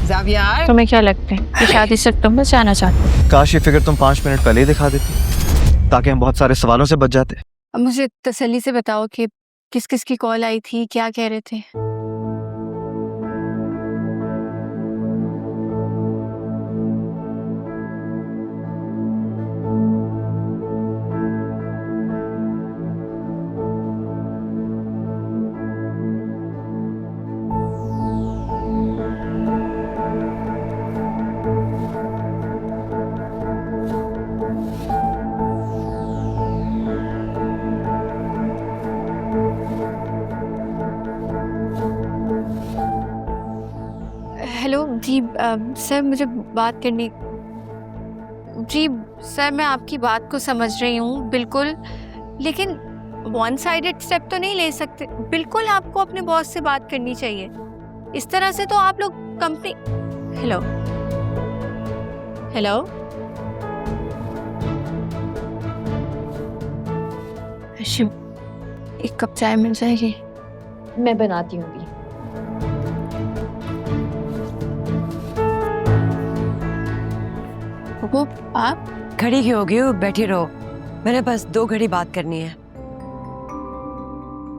ज़ावियार, तुम्हें क्या लगता है कि शादी से तुम बचाना चाहते हो? काश ये फिगर तुम 5 मिनट पहले ही दिखा देती ताकि हम बहुत सारे सवालों से बच जाते। अब मुझे तसल्ली से बताओ कि किस किस की कॉल आई थी, क्या कह रहे थे? हेलो जी, सर मुझे बात करनी। जी सर, मैं आपकी बात को समझ रही हूँ बिल्कुल, लेकिन वन साइडेड स्टेप तो नहीं ले सकते। बिल्कुल आपको अपने बॉस से बात करनी चाहिए। इस तरह से तो आप लोग कंपनी। हेलो हेलो, शिव, एक कप चाय मिल जाएगी? मैं बनाती हूँ अभी। वो आप खड़ी क्यों हो गई हो? बैठी रहो, मैंने बस 2 घड़ी बात करनी है।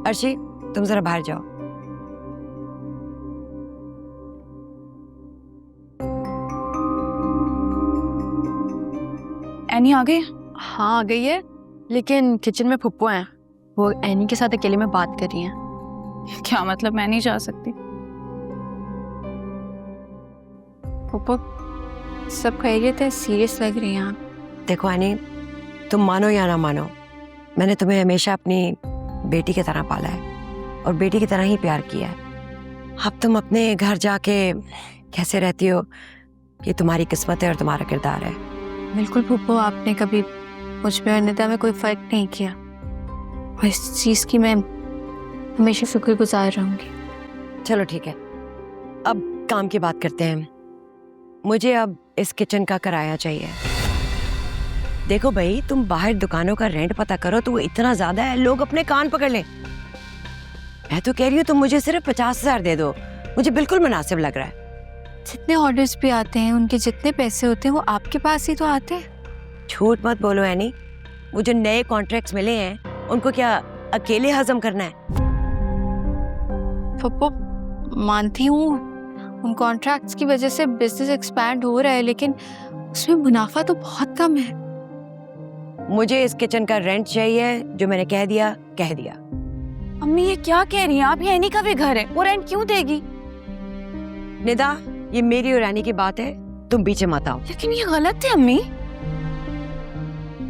अर्शी, तुम जरा बाहर जाओ। एनी आ गई? हाँ आ गई है, लेकिन किचन में फुप्पो हैं। वो एनी के साथ अकेले में बात कर रही हैं। क्या मतलब? मैं नहीं जा सकती? फुप्पो, सब खैरियत है? सीरियस लग रही हैं आप। देखो एनी, तुम मानो या ना मानो, मैंने तुम्हें हमेशा अपनी बेटी की तरह पाला है और बेटी की तरह ही प्यार किया है। अब तुम अपने घर जाके कैसे रहती हो, ये तुम्हारी किस्मत है और तुम्हारा किरदार है। बिल्कुल फुप्पो, आपने कभी मुझ में और निदा में कोई फर्क नहीं किया और इस चीज़ की मैं हमेशा शुक्रगुजार रहूंगी। चलो ठीक है, अब काम की बात करते हैं। मुझे अब इस किचन का किराया चाहिए। देखो भाई, तुम बाहर दुकानों का रेंट पता करो तो वो इतना ज्यादा है, लोग अपने कान पकड़ लें। मैं तो कह रही हूँ तुम मुझे सिर्फ 50,000 दे दो, मुझे बिल्कुल मुनासिब लग रहा है। जितने ऑर्डर्स भी आते हैं, उनके जितने पैसे होते हैं वो आपके पास ही तो आते हैं। झूठ मत बोलो एनी, वो जो नए कॉन्ट्रैक्ट्स मिले हैं उनको क्या अकेले हजम करना है? पप्पू, मानती हूँ उन कॉन्ट्रैक्ट्स की वजह से बिजनेस एक्सपैंड हो रहा है, लेकिन उसमें मुनाफा तो बहुत कम है। मुझे इस किचन का रेंट चाहिए, जो मैंने कह दिया कह दिया। अम्मी ये क्या कह रही हैं आप? ये एनी का भी घर है, वो रेंट क्यों देगी? निदा, ये मेरी और एनी की बात है, तुम पीछे मत आओ। लेकिन ये गलत है अम्मी।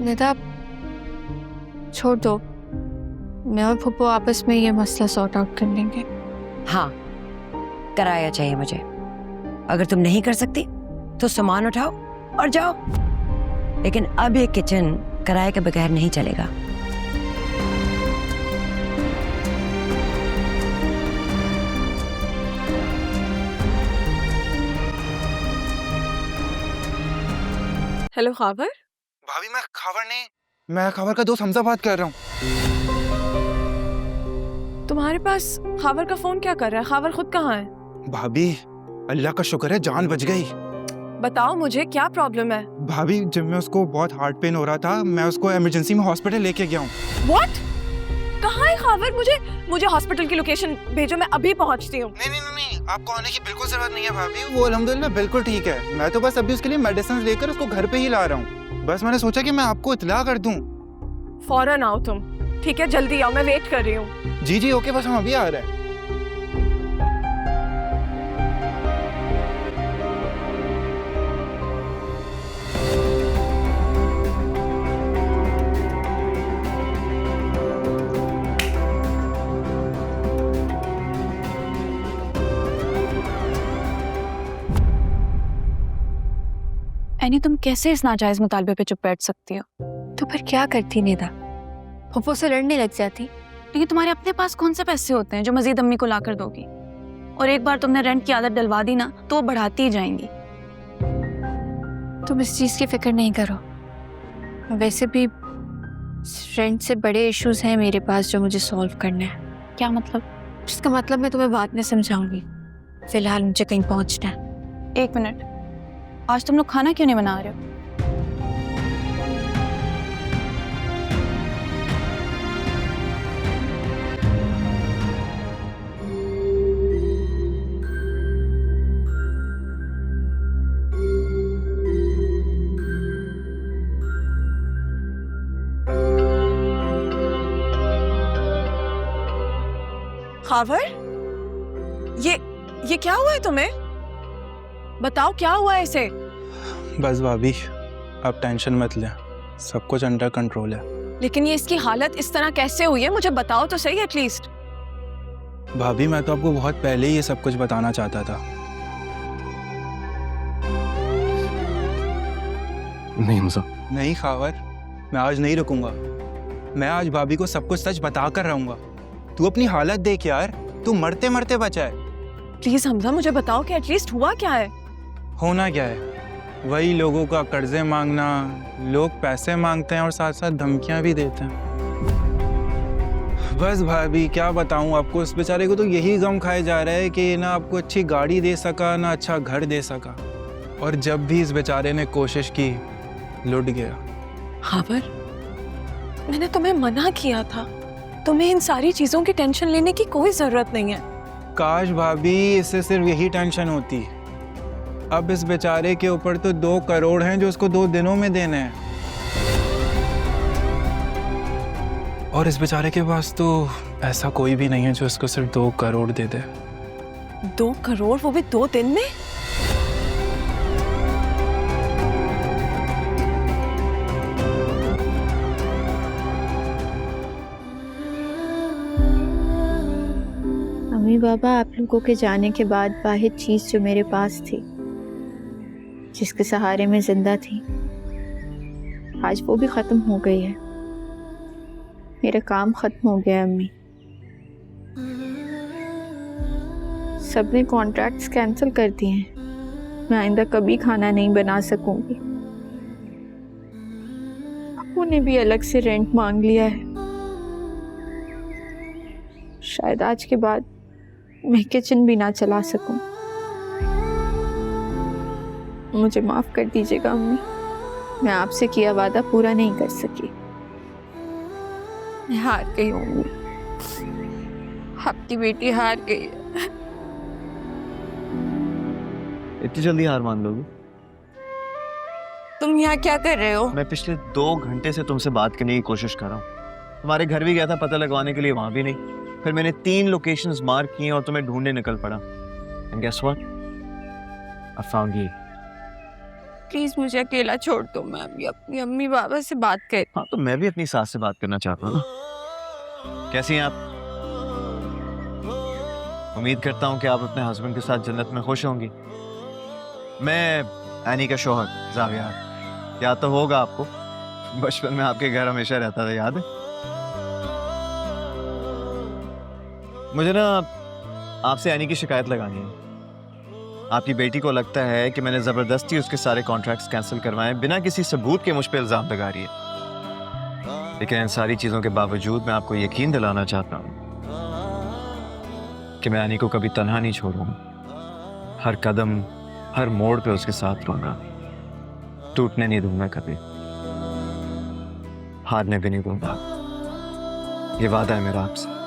निदा, छोड़ दो, मैं और फुप्पो आपस में ये मसला सॉर्ट आउट कर लेंगे। हाँ, किराया चाहिए मुझे। अगर तुम नहीं कर सकती तो सामान उठाओ और जाओ, लेकिन अब ये किचन किराए के बगैर नहीं चलेगा। हेलो खावर। भाभी मैं खावर नहीं, मैं खावर का दोस्त हमजा बात कर रहा हूँ। तुम्हारे पास खावर का फोन क्या कर रहा है? खावर खुद कहाँ है? भाभी अल्लाह का शुक्र है जान बच गई। बताओ मुझे क्या प्रॉब्लम है? भाभी जब मैं उसको बहुत हार्ट पेन हो रहा था, मैं उसको इमरजेंसी में हॉस्पिटल लेके गया हूँ। व्हाट? कहाँ है खावर? मुझे हॉस्पिटल की लोकेशन भेजो, मैं अभी पहुँचती हूँ। नहीं, आपको आने की बिल्कुल जरूरत नहीं है भाभी, वो अल्हम्दुलिल्लाह बिल्कुल ठीक है। मैं तो बस अभी उसके लिए मेडिसिन लेकर उसको घर पे ही ला रहा हूँ। बस मैंने सोचा कि मैं आपको इत्तला कर दूँ। फौरन आओ तुम, ठीक है? जल्दी आओ, मैं वेट कर रही हूँ। जी ओके, बस हम अभी आ रहे हैं। एनी तुम कैसे इस नाजायज मुतालबे पे चुप बैठ सकती हो? तो फिर क्या करती निदा? फुप्पो से लड़ने लग जाती? लेकिन तुम्हारे अपने पास कौन से पैसे होते हैं जो मजीद अम्मी को ला कर दोगी? और एक बार तुमने रेंट की आदत डलवा दी ना तो वो बढ़ाती ही जाएंगी। तुम इस चीज़ की फिक्र नहीं करो। वैसे भी रेंट से बड़े इश्यूज हैं मेरे पास जो मुझे सॉल्व करना है। क्या मतलब? इसका मतलब मैं तुम्हें बाद में समझाऊंगी, फिलहाल मुझे कहीं पहुंचना है। एक मिनट, आज तुम लोग खाना क्यों नहीं बना रहे हो? खावर, ये क्या हुआ है तुम्हें? बताओ क्या हुआ है इसे? बस भाभी, आप टेंशन मत लें, सब कुछ अंडर कंट्रोल है। लेकिन ये इसकी हालत इस तरह कैसे हुई है, मुझे बताओ तो सही एटलीस्ट। भाभी मैं तो आपको बहुत पहले ही ये सब कुछ बताना चाहता था। नहीं हमजा। नहीं खावर, मैं आज नहीं रुकूंगा। मैं आज भाभी को सब कुछ सच बता कर रहूंगा। तू अपनी हालत देख यार, तू मरते मरते बचा है। प्लीज हमजा मुझे बताओ कि एटलीस्ट हुआ क्या है? होना क्या है, वही लोगों का कर्जे मांगना। लोग पैसे मांगते हैं और साथ साथ धमकियां भी देते हैं। बस भाभी क्या बताऊं आपको, उस बेचारे को तो यही गम खाया जा रहा है कि ना आपको अच्छी गाड़ी दे सका, ना अच्छा घर दे सका। और जब भी इस बेचारे ने कोशिश की, लुट गया। खावर, मैंने तुम्हें मना किया था, तुम्हें इन सारी चीजों की टेंशन लेने की कोई जरूरत नहीं है। काश भाभी इससे सिर्फ यही टेंशन होती। अब इस बेचारे के ऊपर तो 2 करोड़ हैं जो उसको 2 दिनों में देने हैं, और इस बेचारे के पास तो ऐसा कोई भी नहीं है जो उसको सिर्फ 2 करोड़ दे दे। 2 करोड़, वो भी 2 दिन में? मम्मी पापा आप लोगों के जाने के बाद वाहिद चीज़ जो मेरे पास थी, जिसके सहारे में जिंदा थी, आज वो भी ख़त्म हो गई है। मेरा काम ख़त्म हो गया अम्मी। सबने कॉन्ट्रैक्ट्स कैंसिल कर दिए हैं। मैं आइंदा कभी खाना नहीं बना सकूंगी। अप्पू ने भी अलग से रेंट मांग लिया है। शायद आज के बाद मैं किचन भी ना चला सकूं। मुझे माफ कर दीजिएगा अम्मी, मैं आपसे किया वादा पूरा नहीं कर सकी। मैं हार गई हूँ अम्मी, आपकी बेटी हार गई है। इतनी जल्दी हार मान लोगे? तुम यहाँ क्या कर रहे हो? मैं पिछले 2 घंटे से तुमसे बात करने की कोशिश कर रहा हूँ। तुम्हारे घर भी गया था पता लगवाने के लिए, वहां भी नहीं। फिर मैंने 3 लोकेशंस मार्क किए और तुम्हें ढूंढने निकल पड़ा। And guess what? I found you. Please मुझे अकेला छोड़ दो, मैं अभी अपनी अम्मी बाबा से बात कर। हाँ तो मैं भी अपनी सास से बात करना चाहता हूँ ना। कैसी हैं आप? उम्मीद करता हूँ कि आप अपने हस्बैंड के साथ जन्नत में खुश होंगी। मैं एनी का शौहर जाविया, याद तो होगा आपको, बचपन में आपके घर हमेशा रहता था, याद है? मुझे ना आपसे एनी की शिकायत लगानी है। आपकी बेटी को लगता है कि मैंने ज़बरदस्ती उसके सारे कॉन्ट्रैक्ट्स कैंसिल करवाए, बिना किसी सबूत के मुझ पर इल्ज़ाम लगा रही है। लेकिन इन सारी चीज़ों के बावजूद मैं आपको यकीन दिलाना चाहता हूँ कि मैं एनी को कभी तन्हा नहीं छोड़ूंगा। हर कदम, हर मोड़ पे उसके साथ रहूंगा। टूटने नहीं दूंगा कभी, हारने भी नहीं दूंगा। ये वादा है मेरा आपसे।